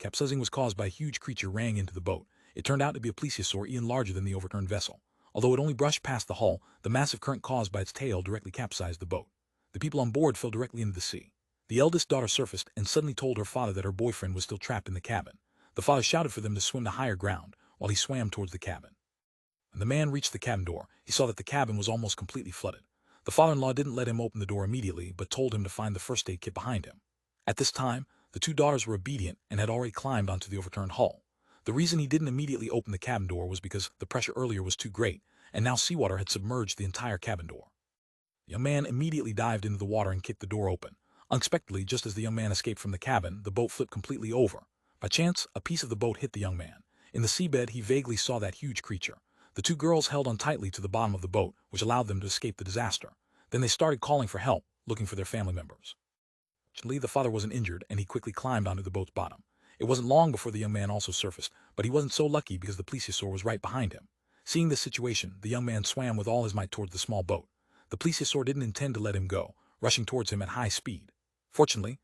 Capsizing was caused by a huge creature ran into the boat. It turned out to be a plesiosaur even larger than the overturned vessel. Although it only brushed past the hull, the massive current caused by its tail directly capsized the boat. The people on board fell directly into the sea. The eldest daughter surfaced and suddenly told her father that her boyfriend was still trapped in the cabin. The father shouted for them to swim to higher ground, while he swam towards the cabin. When the man reached the cabin door, he saw that the cabin was almost completely flooded. The father-in-law didn't let him open the door immediately, but told him to find the first aid kit behind him. At this time, the two daughters were obedient and had already climbed onto the overturned hull. The reason he didn't immediately open the cabin door was because the pressure earlier was too great, and now seawater had submerged the entire cabin door. The young man immediately dived into the water and kicked the door open. Unexpectedly, just as the young man escaped from the cabin, the boat flipped completely over. By chance, a piece of the boat hit the young man. In the seabed, he vaguely saw that huge creature. The two girls held on tightly to the bottom of the boat, which allowed them to escape the disaster. Then they started calling for help, looking for their family members. Fortunately, the father wasn't injured, and he quickly climbed onto the boat's bottom. It wasn't long before the young man also surfaced, but he wasn't so lucky because the plesiosaur was right behind him. Seeing this situation, the young man swam with all his might towards the small boat. The plesiosaur didn't intend to let him go, rushing towards him at high speed. Fortunately,